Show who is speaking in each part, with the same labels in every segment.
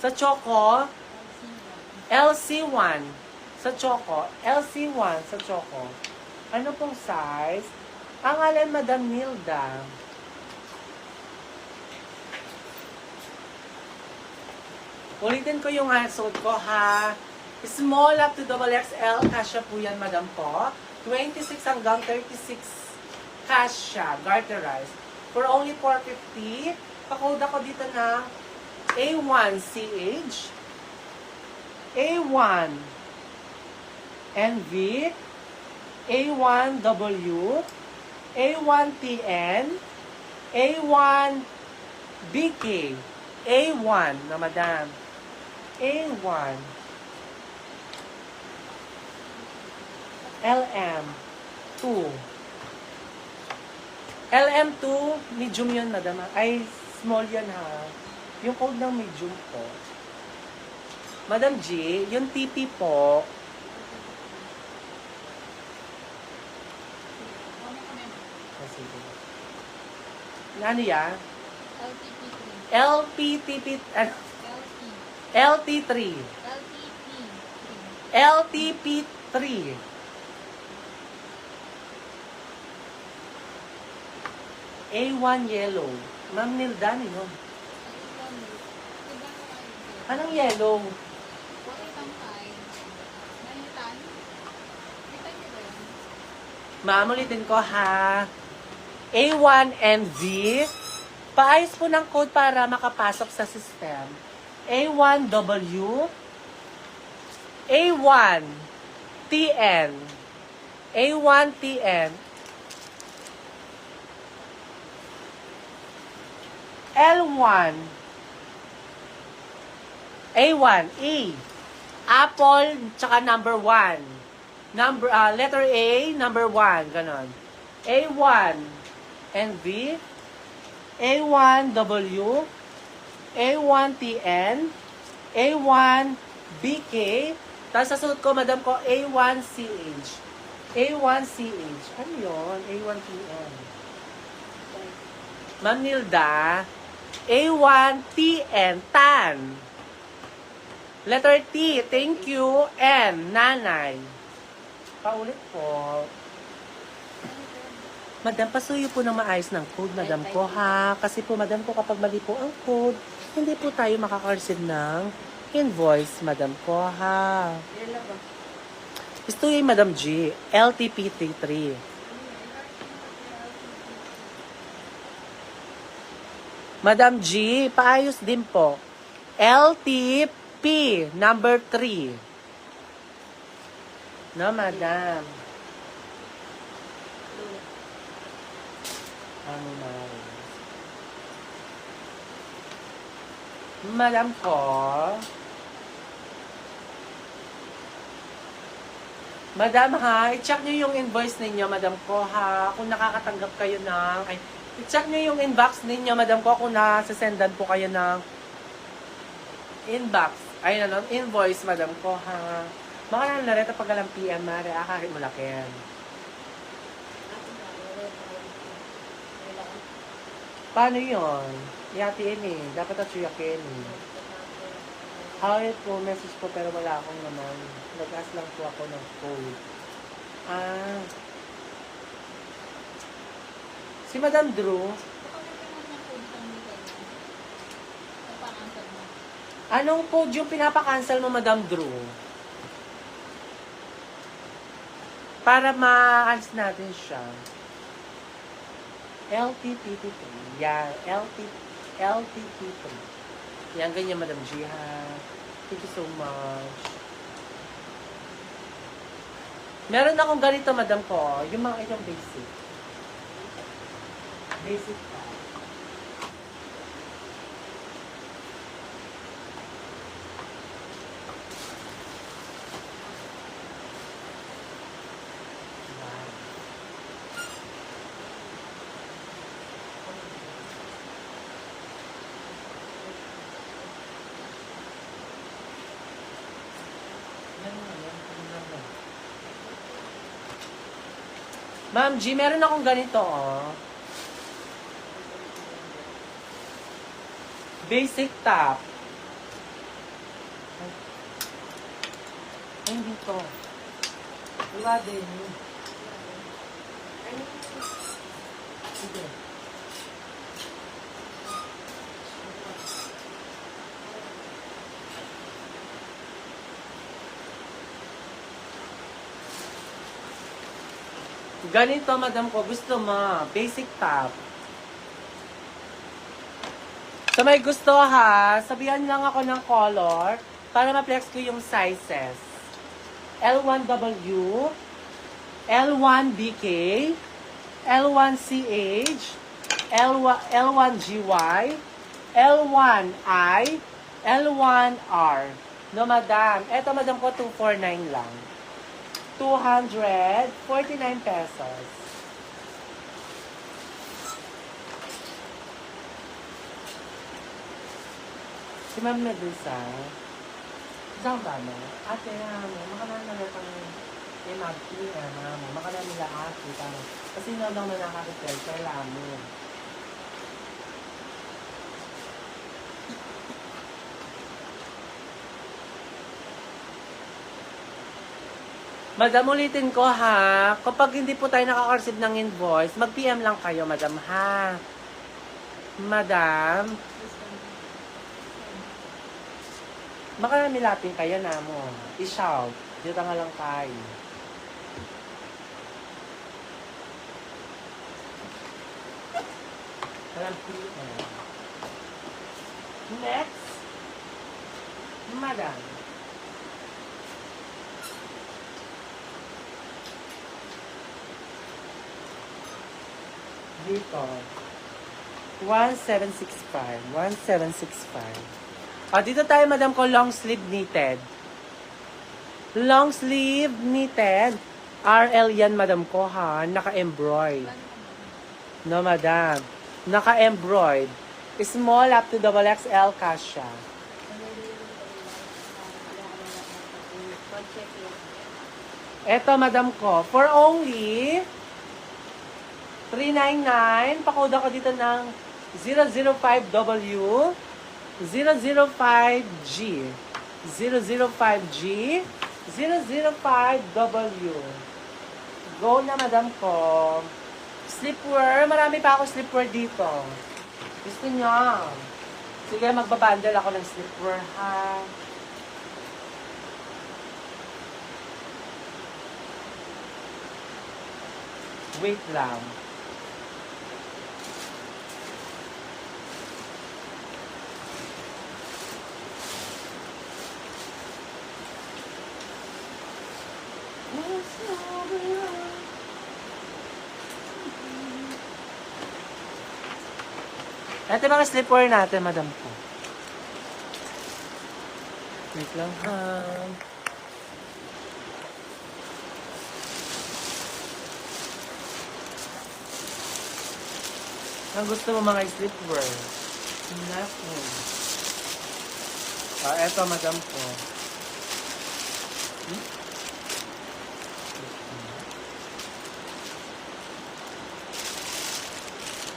Speaker 1: Sa Choco, LC1. Sa Choco, LC1 sa Choco. Ano pong size? Ang ngalan, Madam Nilda. Ulitin ko yung suot ko, ha? Small up to XXL. Kasya po yan, Madam po. 26 hanggang 36 kasya. Garterized. For only 450. Pakode ako dito ng A1CH. A1 NV. A1W. A1TN. A1BK. A1 na Madam. A1. LM2. LM2, medium yun, Madam. Ay, small yan, ha. Yung code ng medium po. Madam G, yung TP po. Ano yan? LPTP. Ano? LT3. LTP3. A1 yellow. Ma'am Nilda, no? Anong yellow? Ma'am, ulitin ko, ha? A1NV. Paayos po ng code para makapasok sa system. A1W. A1TN. A1TN. L1. A1. E. Apple, tsaka number 1. Letter A, number 1. Ganon. A1. NV. A1W. A1TN. A1BK. Tapos sa suot ko, Madam ko, A1CH. A1CH. Ano yun? A1TN. Ma'am Nilda, A1TN, tan. Letter T, thank you. N, nanay. Paulit po. Madam, pasuyo po ng maayos ng code, Madam ko, ha? Kasi po, Madam ko, kapag mali po ang code, hindi po tayo makaka-receive ng invoice, Madam ko, ha? Gusto yung Madam G, LTP33. Madam G, paayos din po. LTP, number 3. No, Madam. Ano na? Madam ko. Madam, ha? I-check nyo yung invoice ninyo, Madam ko, ha? Kung nakakatanggap kayo ng... I-check nyo yung inbox ninyo, Madam ko, kung nasasendan po kayo ng inbox. Ayun, ano, invoice, Madam ko, ha? Baka lang nareta pag alam PM, Mare, kahit malakin. Paano yun? Yatiin eh. Dapat at suyakin eh. Hawit po, message po, pero wala akong naman. Nag-ask lang po ako ng code. Si Madam Drew, anong code yung pinapakancel mo, Madam Drew? Para ma-ads natin siya. LTP3. Yan, LTP3. Yan, ganyan, Madam G, ha? Thank you so much. Meron akong ganito, Madam ko. Yung mga itong basic. Basic pa. Ma'am G, meron akong ganito, oh. Basic top. to. Diba din? Sige. Ganito, madam ko. Gusto mo. Basic top. So, may gusto ha. Sabihan lang ako ng color para ma-flex ko yung sizes. L1W, L1BK, L1CH, L1GY, L1I, L1R. No, madam. Eto, madam ko, 249 lang. 249 pesos. Si Ma'am Medusa, saan ba mo? Ate, makanan na lang MRT, makanan nila ate, kasi na lang na nakakipel, kailangan mo. Madam, ulitin ko ha, kapag hindi po tayo nakaka-receive ng invoice, mag-PM lang kayo, madam ha. Madam, baka nilapin kayo na mo. I-shout. Dito nga lang kayo. Walang PM. Next. Madam. Dito. 1765. 1765. Dito tayo, madam ko, long sleeve knitted. Long sleeve knitted. RL yan, madam ko, ha? Naka-embroid. No, madam. Naka-embroid. Small up to XXL kasha. Eto, madam ko, for only 399, pakoda ko dito ng 005W, 005G, 005G, 005W. Go na, madam ko. Slipwear, marami pa ako slipwear dito. Gusto niya. Sige, magbabundle ako ng slipwear, ha? Wait lang. Ito mga slipwear natin, madam ko. Wait lang, ha? Ang gusto mo mga slipwear? Nothing. Eto, madam ko.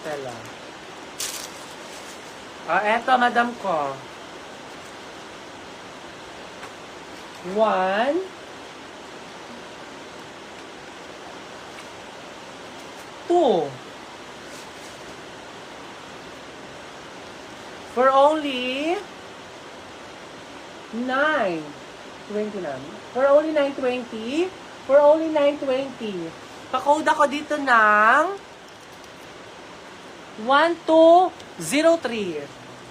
Speaker 1: Tela. Eto, madam ko. 1, 2. For only 9.20 na. For only 9.20. For only 9.20. Pa-code ako dito ng 1203.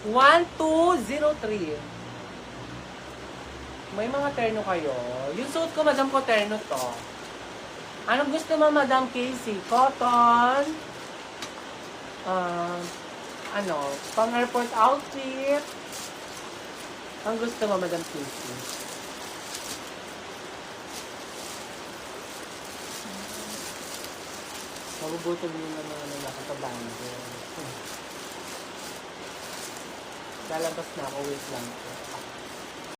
Speaker 1: 1203. May mga terno kayo. Yung suit ko, madam ko, terno to. Anong gusto mo, Madam Casey? Cotton? Pang-airport outfit? Ang gusto mo, Madam Casey? Mabubuto mo yung mga nakatabango. Lalabas na ako, wait lang po.